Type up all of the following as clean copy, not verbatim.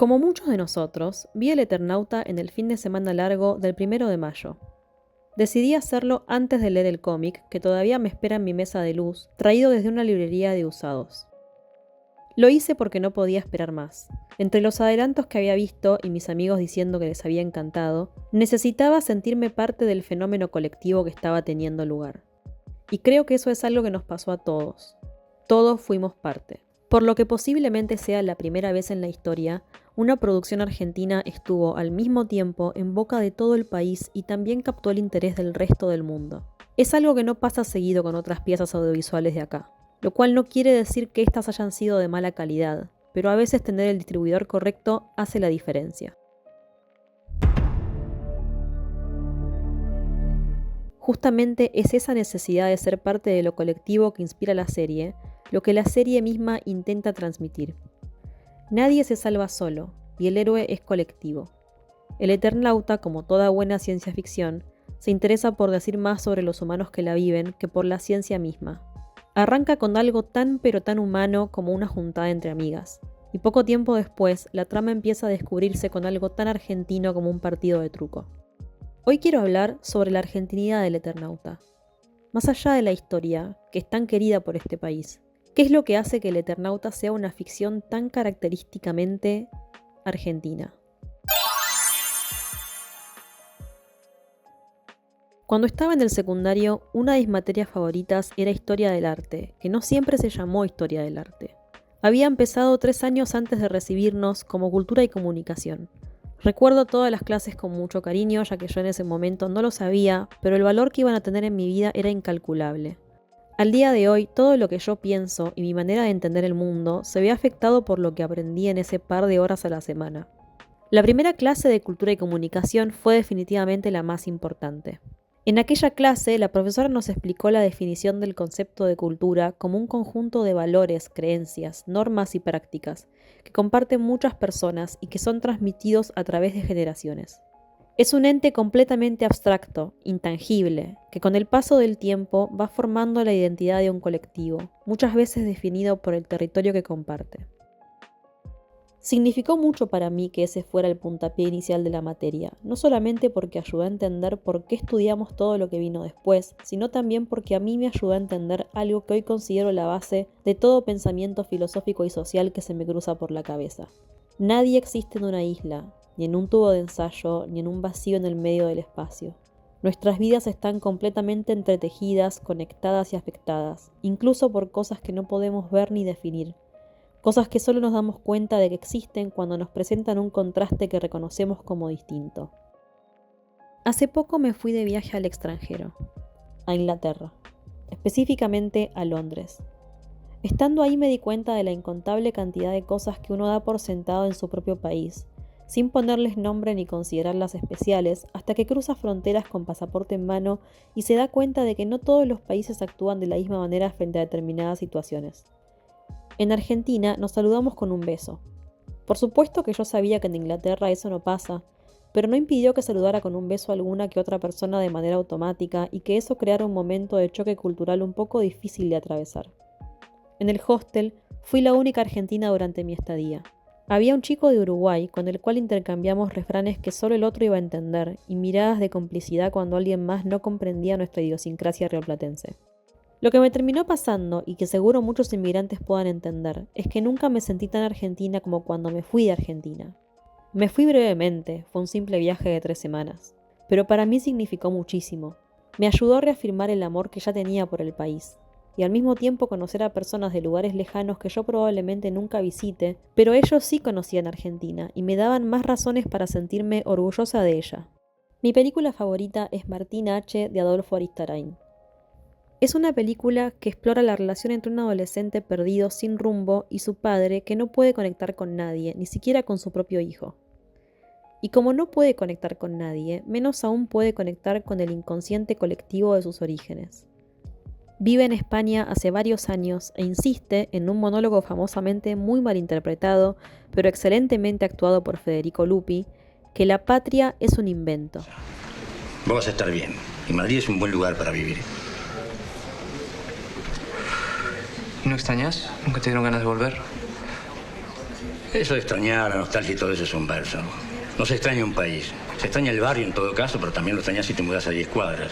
Como muchos de nosotros, vi El Eternauta en el fin de semana largo del 1 de mayo. Decidí hacerlo antes de leer el cómic, que todavía me espera en mi mesa de luz, traído desde una librería de usados. Lo hice porque no podía esperar más. Entre los adelantos que había visto y mis amigos diciendo que les había encantado, necesitaba sentirme parte del fenómeno colectivo que estaba teniendo lugar. Y creo que eso es algo que nos pasó a todos. Todos fuimos parte. Por lo que posiblemente sea la primera vez en la historia, una producción argentina estuvo al mismo tiempo en boca de todo el país y también captó el interés del resto del mundo. Es algo que no pasa seguido con otras piezas audiovisuales de acá, lo cual no quiere decir que estas hayan sido de mala calidad, pero a veces tener el distribuidor correcto hace la diferencia. Justamente es esa necesidad de ser parte de lo colectivo que inspira la serie, lo que la serie misma intenta transmitir. Nadie se salva solo, y el héroe es colectivo. El Eternauta, como toda buena ciencia ficción, se interesa por decir más sobre los humanos que la viven que por la ciencia misma. Arranca con algo tan pero tan humano como una juntada entre amigas, y poco tiempo después la trama empieza a descubrirse con algo tan argentino como un partido de truco. Hoy quiero hablar sobre la argentinidad del Eternauta. Más allá de la historia, que es tan querida por este país, ¿qué es lo que hace que El Eternauta sea una ficción tan característicamente argentina? Cuando estaba en el secundario, una de mis materias favoritas era Historia del Arte, que no siempre se llamó Historia del Arte. Había empezado 3 años antes de recibirnos como Cultura y Comunicación. Recuerdo todas las clases con mucho cariño, ya que yo en ese momento no lo sabía, pero el valor que iban a tener en mi vida era incalculable. Al día de hoy, todo lo que yo pienso y mi manera de entender el mundo se ve afectado por lo que aprendí en ese par de horas a la semana. La primera clase de Cultura y Comunicación fue definitivamente la más importante. En aquella clase, la profesora nos explicó la definición del concepto de cultura como un conjunto de valores, creencias, normas y prácticas que comparten muchas personas y que son transmitidos a través de generaciones. Es un ente completamente abstracto, intangible, que con el paso del tiempo va formando la identidad de un colectivo, muchas veces definido por el territorio que comparte. Significó mucho para mí que ese fuera el puntapié inicial de la materia, no solamente porque ayudó a entender por qué estudiamos todo lo que vino después, sino también porque a mí me ayudó a entender algo que hoy considero la base de todo pensamiento filosófico y social que se me cruza por la cabeza. Nadie existe en una isla, ni en un tubo de ensayo, ni en un vacío en el medio del espacio. Nuestras vidas están completamente entretejidas, conectadas y afectadas, incluso por cosas que no podemos ver ni definir. Cosas que solo nos damos cuenta de que existen cuando nos presentan un contraste que reconocemos como distinto. Hace poco me fui de viaje al extranjero, a Inglaterra, específicamente a Londres. Estando ahí me di cuenta de la incontable cantidad de cosas que uno da por sentado en su propio país, sin ponerles nombre ni considerarlas especiales, hasta que cruza fronteras con pasaporte en mano y se da cuenta de que no todos los países actúan de la misma manera frente a determinadas situaciones. En Argentina nos saludamos con un beso. Por supuesto que yo sabía que en Inglaterra eso no pasa, pero no impidió que saludara con un beso a alguna que otra persona de manera automática y que eso creara un momento de choque cultural un poco difícil de atravesar. En el hostel fui la única argentina durante mi estadía. Había un chico de Uruguay con el cual intercambiamos refranes que solo el otro iba a entender y miradas de complicidad cuando alguien más no comprendía nuestra idiosincrasia rioplatense. Lo que me terminó pasando, y que seguro muchos inmigrantes puedan entender, es que nunca me sentí tan argentina como cuando me fui de Argentina. Me fui brevemente, fue un simple viaje de 3 semanas, pero para mí significó muchísimo. Me ayudó a reafirmar el amor que ya tenía por el país, y al mismo tiempo conocer a personas de lugares lejanos que yo probablemente nunca visite, pero ellos sí conocían Argentina, y me daban más razones para sentirme orgullosa de ella. Mi película favorita es Martín H. de Adolfo Aristarain. Es una película que explora la relación entre un adolescente perdido sin rumbo y su padre que no puede conectar con nadie, ni siquiera con su propio hijo. Y como no puede conectar con nadie, menos aún puede conectar con el inconsciente colectivo de sus orígenes. Vive en España hace varios años e insiste, en un monólogo famosamente muy mal interpretado, pero excelentemente actuado por Federico Lupi, que la patria es un invento. Vos vas a estar bien, y Madrid es un buen lugar para vivir. ¿No extrañas? ¿Nunca te dieron ganas de volver? Eso de extrañar, la nostalgia y todo eso es un verso. No se extraña un país. Se extraña el barrio en todo caso, pero también lo extrañas si te mudas a 10 cuadras.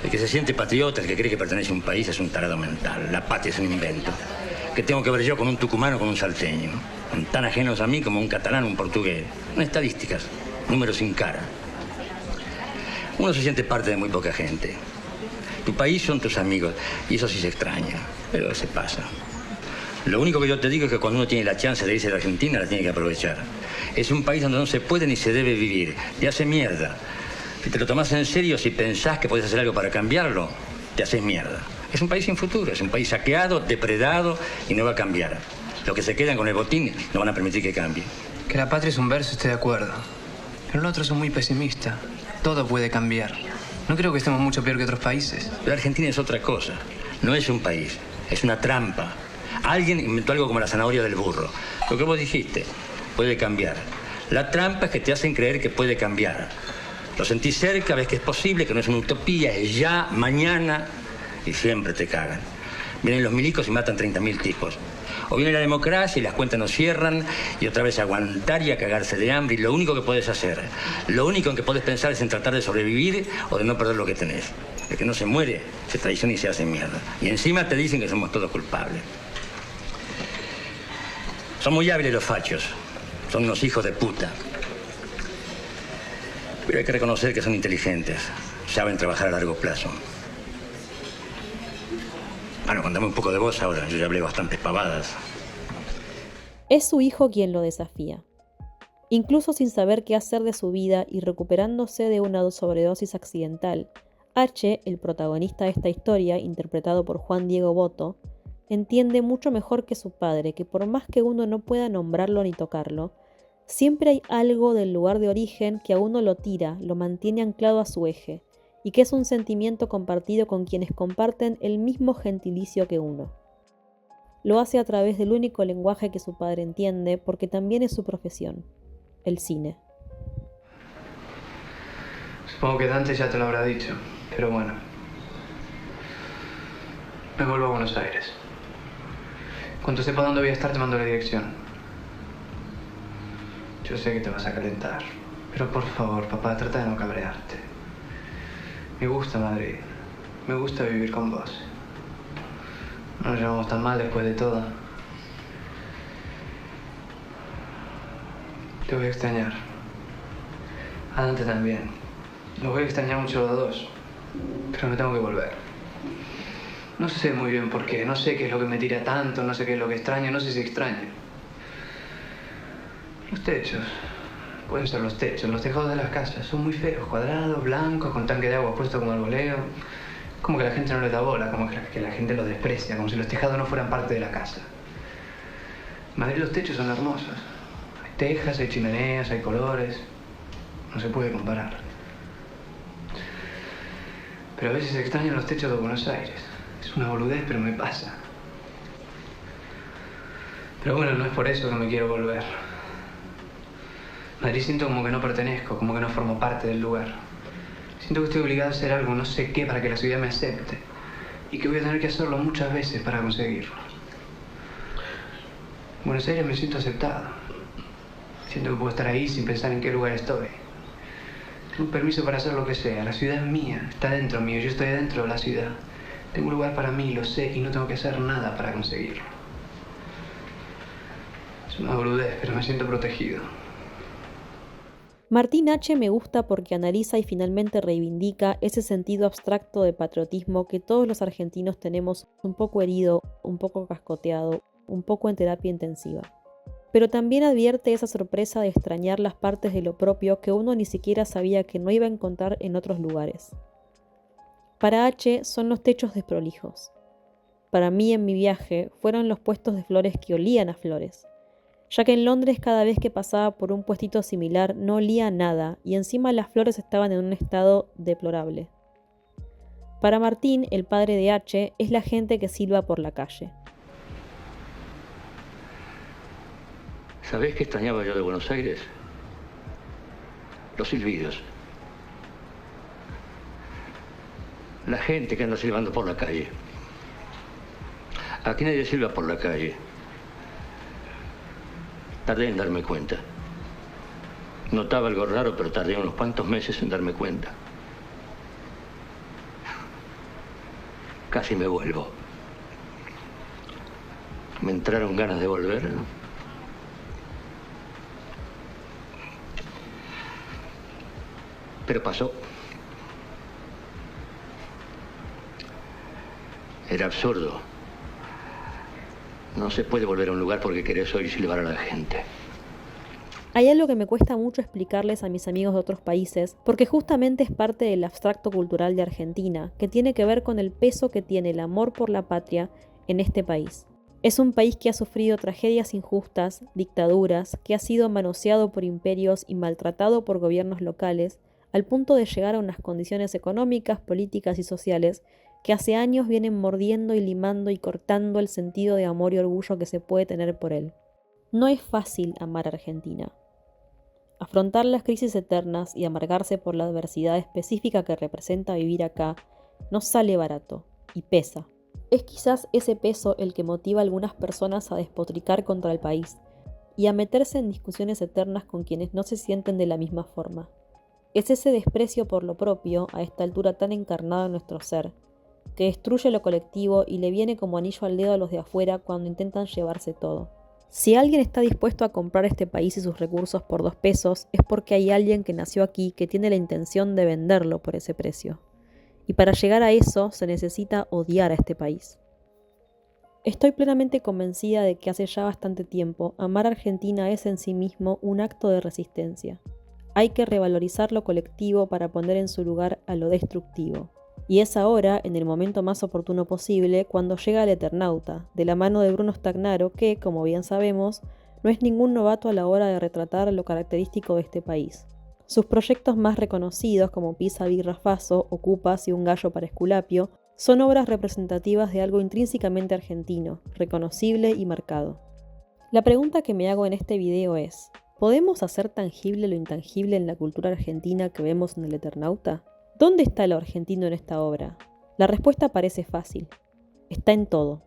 El que se siente patriota, el que cree que pertenece a un país, es un tarado mental. La patria es un invento. ¿Qué tengo que ver yo con un tucumano o con un salteño? Son tan ajenos a mí como un catalán o un portugués. Son estadísticas, números sin cara. Uno se siente parte de muy poca gente. Tu país son tus amigos, y eso sí se extraña, pero se pasa. Lo único que yo te digo es que cuando uno tiene la chance de irse a la Argentina, la tiene que aprovechar. Es un país donde no se puede ni se debe vivir. Te hace mierda. Si te lo tomas en serio, si pensás que puedes hacer algo para cambiarlo, te haces mierda. Es un país sin futuro, es un país saqueado, depredado y no va a cambiar. Los que se quedan con el botín no van a permitir que cambie. Que la patria es un verso, estoy de acuerdo. Pero el otro es muy pesimista. Todo puede cambiar. No creo que estemos mucho peor que otros países. Pero Argentina es otra cosa. No es un país, es una trampa. Alguien inventó algo como la zanahoria del burro. Lo que vos dijiste, puede cambiar. La trampa es que te hacen creer que puede cambiar. Lo sentís cerca, ves que es posible, que no es una utopía, es ya, mañana, y siempre te cagan. Vienen los milicos y matan 30.000 tipos. O viene la democracia y las cuentas no cierran, y otra vez aguantar y a cagarse de hambre, y lo único que puedes hacer, lo único en que puedes pensar es en tratar de sobrevivir o de no perder lo que tenés. El que no se muere, se traiciona y se hace mierda. Y encima te dicen que somos todos culpables. Son muy hábiles los fachos. Son unos hijos de puta. Pero hay que reconocer que son inteligentes. Saben trabajar a largo plazo. Bueno, contame un poco de vos ahora. Yo ya hablé bastantes pavadas. Es su hijo quien lo desafía. Incluso sin saber qué hacer de su vida y recuperándose de una sobredosis accidental, H, el protagonista de esta historia, interpretado por Juan Diego Botto, entiende mucho mejor que su padre que por más que uno no pueda nombrarlo ni tocarlo, siempre hay algo del lugar de origen que a uno lo tira, lo mantiene anclado a su eje, y que es un sentimiento compartido con quienes comparten el mismo gentilicio que uno. Lo hace a través del único lenguaje que su padre entiende, porque también es su profesión, el cine. Supongo que Dante ya te lo habrá dicho, pero bueno. Me vuelvo a Buenos Aires. Cuando sepa dónde voy a estar, te mando la dirección. Yo sé que te vas a calentar, pero por favor, papá, trata de no cabrearte. Me gusta Madrid. Me gusta vivir con vos. No nos llevamos tan mal después de todo. Te voy a extrañar. A Dante también. Los voy a extrañar mucho los dos. Pero me tengo que volver. No sé muy bien por qué. No sé qué es lo que me tira tanto. No sé qué es lo que extraño. No sé si extraño. Los techos. Pueden ser los techos. Los tejados de las casas son muy feos. Cuadrados, blancos, con tanque de agua puesto como arboleo. Como que la gente no les da bola. Como que la gente los desprecia. Como si los tejados no fueran parte de la casa. En Madrid los techos son hermosos. Hay tejas, hay chimeneas, hay colores. No se puede comparar. Pero a veces extraño los techos de Buenos Aires. Es una boludez, pero me pasa. Pero bueno, no es por eso que me quiero volver. Madrid siento como que no pertenezco, como que no formo parte del lugar. Siento que estoy obligado a hacer algo, no sé qué, para que la ciudad me acepte. Y que voy a tener que hacerlo muchas veces para conseguirlo. En Buenos Aires me siento aceptado. Siento que puedo estar ahí sin pensar en qué lugar estoy. Tengo permiso para hacer lo que sea. La ciudad es mía, está dentro mío, yo estoy dentro de la ciudad. Tengo un lugar para mí, lo sé, y no tengo que hacer nada para conseguirlo. Es una boludez, pero me siento protegido. Martín H. me gusta porque analiza y finalmente reivindica ese sentido abstracto de patriotismo que todos los argentinos tenemos un poco herido, un poco cascoteado, un poco en terapia intensiva. Pero también advierte esa sorpresa de extrañar las partes de lo propio que uno ni siquiera sabía que no iba a encontrar en otros lugares. Para H son los techos desprolijos. Para mí en mi viaje fueron los puestos de flores que olían a flores, ya que en Londres cada vez que pasaba por un puestito similar no olía a nada y encima las flores estaban en un estado deplorable. Para Martín, el padre de H, es la gente que silba por la calle. ¿Sabés qué extrañaba yo de Buenos Aires? Los silbidos. La gente que anda silbando por la calle. Aquí nadie silba por la calle. Tardé en darme cuenta. Notaba algo raro, pero tardé unos cuantos meses en darme cuenta. Casi me vuelvo. Me entraron ganas de volver. Pero pasó. Era absurdo. No se puede volver a un lugar porque querés oír silbar a la gente. Hay algo que me cuesta mucho explicarles a mis amigos de otros países, porque justamente es parte del abstracto cultural de Argentina, que tiene que ver con el peso que tiene el amor por la patria en este país. Es un país que ha sufrido tragedias injustas, dictaduras, que ha sido manoseado por imperios y maltratado por gobiernos locales, al punto de llegar a unas condiciones económicas, políticas y sociales que hace años vienen mordiendo y limando y cortando el sentido de amor y orgullo que se puede tener por él. No es fácil amar a Argentina. Afrontar las crisis eternas y amargarse por la adversidad específica que representa vivir acá no sale barato y pesa. Es quizás ese peso el que motiva a algunas personas a despotricar contra el país y a meterse en discusiones eternas con quienes no se sienten de la misma forma. Es ese desprecio por lo propio, a esta altura tan encarnado en nuestro ser, que destruye lo colectivo y le viene como anillo al dedo a los de afuera cuando intentan llevarse todo. Si alguien está dispuesto a comprar este país y sus recursos por 2 pesos, es porque hay alguien que nació aquí que tiene la intención de venderlo por ese precio. Y para llegar a eso se necesita odiar a este país. Estoy plenamente convencida de que hace ya bastante tiempo amar a Argentina es en sí mismo un acto de resistencia. Hay que revalorizar lo colectivo para poner en su lugar a lo destructivo. Y es ahora, en el momento más oportuno posible, cuando llega el Eternauta, de la mano de Bruno Stagnaro, que, como bien sabemos, no es ningún novato a la hora de retratar lo característico de este país. Sus proyectos más reconocidos, como Pisa Birra Faso, Ocupas y Un gallo para Esculapio, son obras representativas de algo intrínsecamente argentino, reconocible y marcado. La pregunta que me hago en este video es, ¿podemos hacer tangible lo intangible en la cultura argentina que vemos en el Eternauta? ¿Dónde está lo argentino en esta obra? La respuesta parece fácil. Está en todo.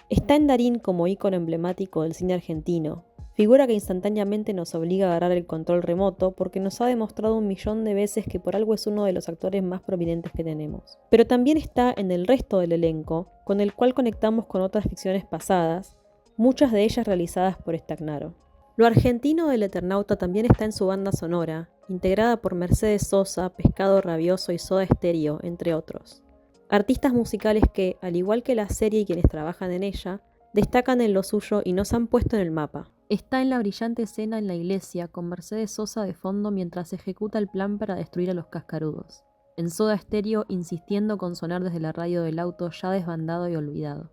Está en Darín como ícono emblemático del cine argentino, figura que instantáneamente nos obliga a agarrar el control remoto porque nos ha demostrado 1.000.000 de veces que por algo es uno de los actores más prominentes que tenemos. Pero también está en el resto del elenco, con el cual conectamos con otras ficciones pasadas, muchas de ellas realizadas por Stagnaro. Lo argentino del Eternauta también está en su banda sonora, integrada por Mercedes Sosa, Pescado Rabioso y Soda Stereo, entre otros. Artistas musicales que, al igual que la serie y quienes trabajan en ella, destacan en lo suyo y nos han puesto en el mapa. Está en la brillante escena en la iglesia, con Mercedes Sosa de fondo mientras ejecuta el plan para destruir a los cascarudos. En Soda Stereo insistiendo con sonar desde la radio del auto ya desbandado y olvidado.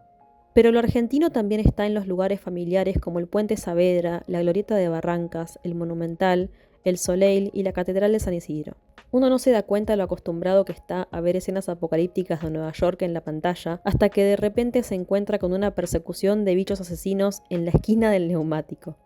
Pero lo argentino también está en los lugares familiares como el Puente Saavedra, la Glorieta de Barrancas, el Monumental, el Soleil y la Catedral de San Isidro. Uno no se da cuenta de lo acostumbrado que está a ver escenas apocalípticas de Nueva York en la pantalla, hasta que de repente se encuentra con una persecución de bichos asesinos en la esquina del neumático.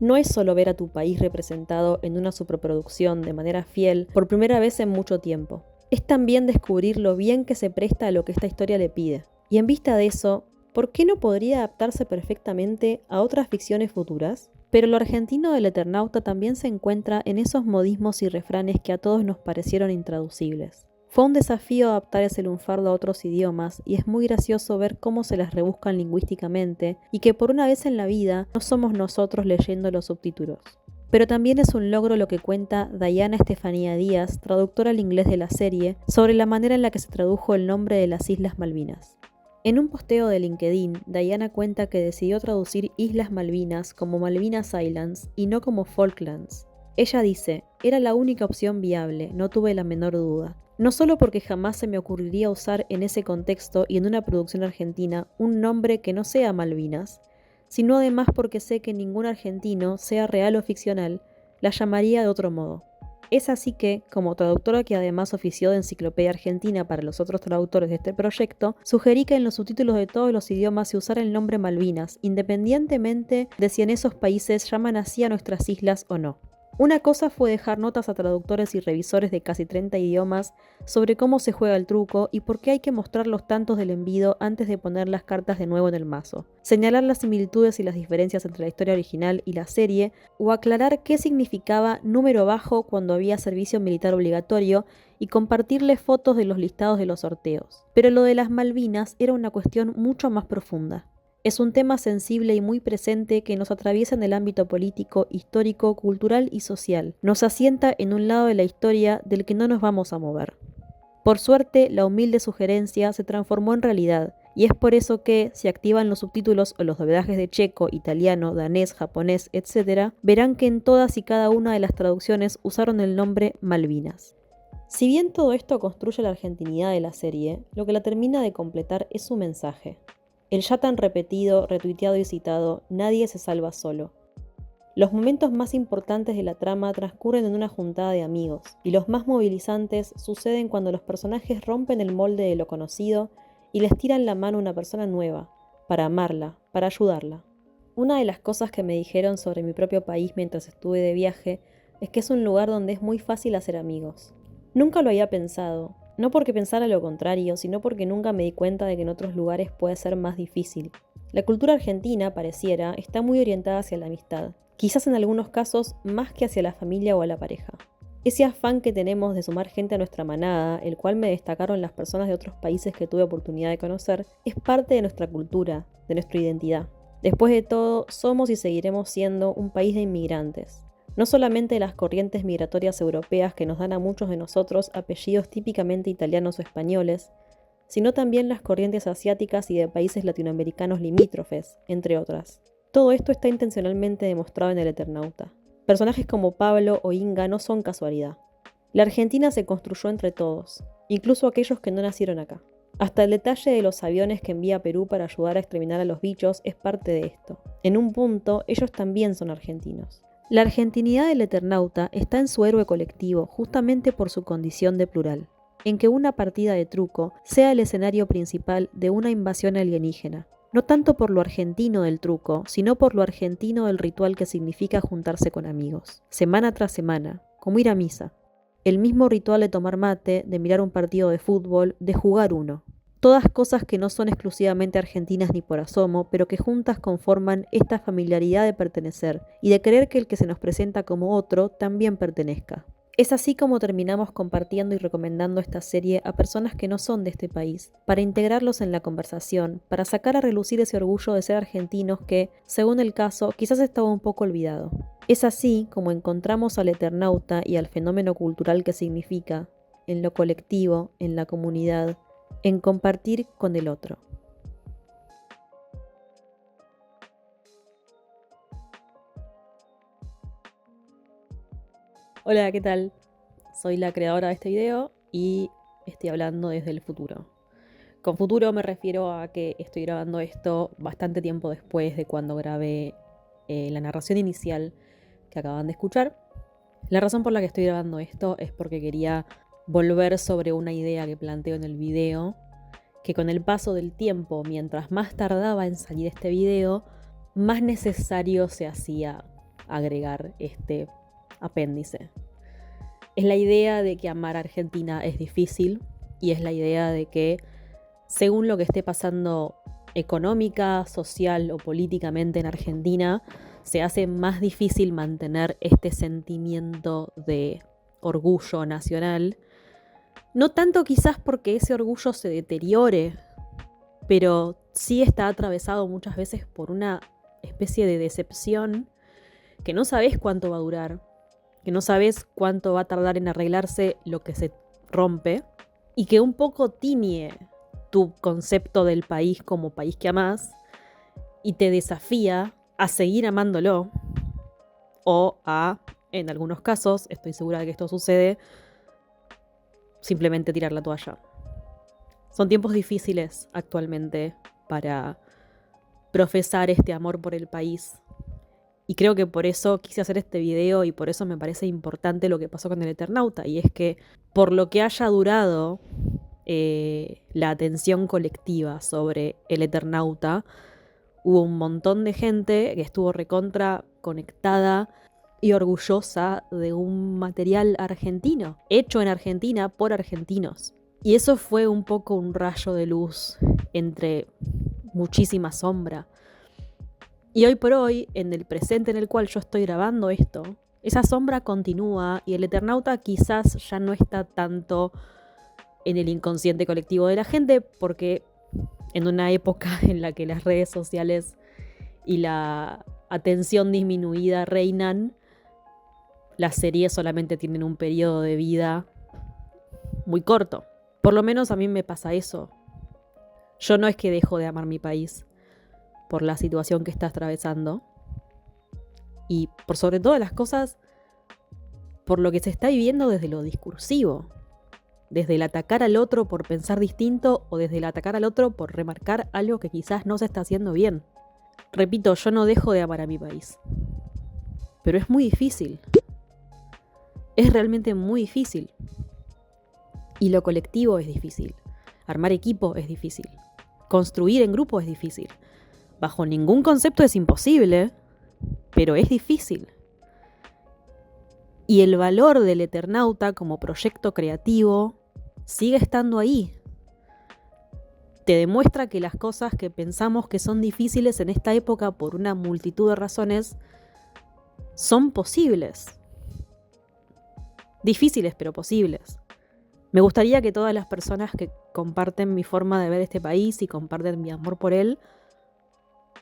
No es solo ver a tu país representado en una superproducción de manera fiel por primera vez en mucho tiempo. Es también descubrir lo bien que se presta a lo que esta historia le pide. Y en vista de eso, ¿por qué no podría adaptarse perfectamente a otras ficciones futuras? Pero lo argentino del Eternauta también se encuentra en esos modismos y refranes que a todos nos parecieron intraducibles. Fue un desafío adaptar ese lunfardo a otros idiomas y es muy gracioso ver cómo se las rebuscan lingüísticamente y que por una vez en la vida no somos nosotros leyendo los subtítulos. Pero también es un logro lo que cuenta Diana Estefanía Díaz, traductora al inglés de la serie, sobre la manera en la que se tradujo el nombre de las Islas Malvinas. En un posteo de LinkedIn, Diana cuenta que decidió traducir Islas Malvinas como Malvinas Islands y no como Falklands. Ella dice, era la única opción viable, no tuve la menor duda. No solo porque jamás se me ocurriría usar en ese contexto y en una producción argentina un nombre que no sea Malvinas, sino además porque sé que ningún argentino, sea real o ficcional, la llamaría de otro modo. Es así que, como traductora que además ofició de Enciclopedia Argentina para los otros traductores de este proyecto, sugerí que en los subtítulos de todos los idiomas se usara el nombre Malvinas, independientemente de si en esos países llaman así a nuestras islas o no. Una cosa fue dejar notas a traductores y revisores de casi 30 idiomas sobre cómo se juega el truco y por qué hay que mostrar los tantos del envido antes de poner las cartas de nuevo en el mazo, señalar las similitudes y las diferencias entre la historia original y la serie, o aclarar qué significaba número bajo cuando había servicio militar obligatorio y compartirle fotos de los listados de los sorteos. Pero lo de las Malvinas era una cuestión mucho más profunda. Es un tema sensible y muy presente que nos atraviesa en el ámbito político, histórico, cultural y social. Nos asienta en un lado de la historia del que no nos vamos a mover. Por suerte, la humilde sugerencia se transformó en realidad, y es por eso que, si activan los subtítulos o los doblajes de checo, italiano, danés, japonés, etc., verán que en todas y cada una de las traducciones usaron el nombre Malvinas. Si bien todo esto construye la argentinidad de la serie, lo que la termina de completar es su mensaje. El ya tan repetido, retuiteado y citado, nadie se salva solo. Los momentos más importantes de la trama transcurren en una juntada de amigos, y los más movilizantes suceden cuando los personajes rompen el molde de lo conocido y les tiran la mano a una persona nueva, para amarla, para ayudarla. Una de las cosas que me dijeron sobre mi propio país mientras estuve de viaje es que es un lugar donde es muy fácil hacer amigos. Nunca lo había pensado. No porque pensara lo contrario, sino porque nunca me di cuenta de que en otros lugares puede ser más difícil. La cultura argentina, pareciera, está muy orientada hacia la amistad, quizás en algunos casos más que hacia la familia o a la pareja. Ese afán que tenemos de sumar gente a nuestra manada, el cual me destacaron las personas de otros países que tuve oportunidad de conocer, es parte de nuestra cultura, de nuestra identidad. Después de todo, somos y seguiremos siendo un país de inmigrantes. No solamente las corrientes migratorias europeas que nos dan a muchos de nosotros apellidos típicamente italianos o españoles, sino también las corrientes asiáticas y de países latinoamericanos limítrofes, entre otras. Todo esto está intencionalmente demostrado en El Eternauta. Personajes como Pablo o Inga no son casualidad. La Argentina se construyó entre todos, incluso aquellos que no nacieron acá. Hasta el detalle de los aviones que envía Perú para ayudar a exterminar a los bichos es parte de esto. En un punto, ellos también son argentinos. La argentinidad del Eternauta está en su héroe colectivo justamente por su condición de plural, en que una partida de truco sea el escenario principal de una invasión alienígena, no tanto por lo argentino del truco, sino por lo argentino del ritual que significa juntarse con amigos, semana tras semana, como ir a misa. El mismo ritual de tomar mate, de mirar un partido de fútbol, de jugar uno. Todas cosas que no son exclusivamente argentinas ni por asomo, pero que juntas conforman esta familiaridad de pertenecer y de creer que el que se nos presenta como otro también pertenezca. Es así como terminamos compartiendo y recomendando esta serie a personas que no son de este país, para integrarlos en la conversación, para sacar a relucir ese orgullo de ser argentinos que, según el caso, quizás estaba un poco olvidado. Es así como encontramos al Eternauta y al fenómeno cultural que significa, en lo colectivo, en la comunidad, en compartir con el otro. Hola, ¿qué tal? Soy la creadora de este video y estoy hablando desde el futuro. Con futuro me refiero a que estoy grabando esto bastante tiempo después de cuando grabé la narración inicial que acaban de escuchar. La razón por la que estoy grabando esto es porque quería volver sobre una idea que planteo en el video, que con el paso del tiempo, mientras más tardaba en salir este video, más necesario se hacía agregar este apéndice. Es la idea de que amar a Argentina es difícil y es la idea de que, según lo que esté pasando económica, social o políticamente en Argentina, se hace más difícil mantener este sentimiento de orgullo nacional. No tanto quizás porque ese orgullo se deteriore, pero sí está atravesado muchas veces por una especie de decepción que no sabes cuánto va a durar, que no sabes cuánto va a tardar en arreglarse lo que se rompe y que un poco tiñe tu concepto del país como país que amás y te desafía a seguir amándolo o a, en algunos casos, estoy segura de que esto sucede, simplemente tirar la toalla. Son tiempos difíciles actualmente para profesar este amor por el país. Y creo que por eso quise hacer este video y por eso me parece importante lo que pasó con el Eternauta. Y es que por lo que haya durado la atención colectiva sobre el Eternauta, hubo un montón de gente que estuvo recontra conectada y orgullosa de un material argentino, hecho en Argentina por argentinos. Y eso fue un poco un rayo de luz entre muchísima sombra. Y hoy por hoy, en el presente en el cual yo estoy grabando esto, esa sombra continúa y el Eternauta quizás ya no está tanto en el inconsciente colectivo de la gente, porque en una época en la que las redes sociales y la atención disminuida reinan, las series solamente tienen un periodo de vida muy corto. Por lo menos a mí me pasa eso. Yo no es que dejo de amar mi país por la situación que está atravesando, y por sobre todas las cosas, por lo que se está viviendo desde lo discursivo, desde el atacar al otro por pensar distinto o desde el atacar al otro por remarcar algo que quizás no se está haciendo bien. Repito, yo no dejo de amar a mi país, pero es muy difícil. Es realmente muy difícil. Y lo colectivo es difícil. Armar equipo es difícil. Construir en grupo es difícil. Bajo ningún concepto es imposible, pero es difícil. Y el valor del Eternauta como proyecto creativo sigue estando ahí. Te demuestra que las cosas que pensamos que son difíciles en esta época por una multitud de razones son posibles. Difíciles, pero posibles. Me gustaría que todas las personas que comparten mi forma de ver este país y comparten mi amor por él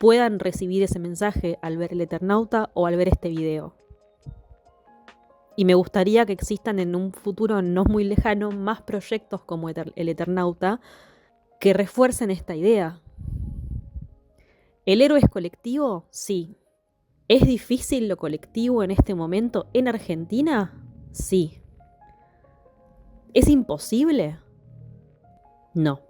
puedan recibir ese mensaje al ver el Eternauta o al ver este video. Y me gustaría que existan en un futuro no muy lejano más proyectos como el Eternauta que refuercen esta idea. ¿El héroe es colectivo? Sí. ¿Es difícil lo colectivo en este momento en Argentina? Sí. ¿Es imposible? No.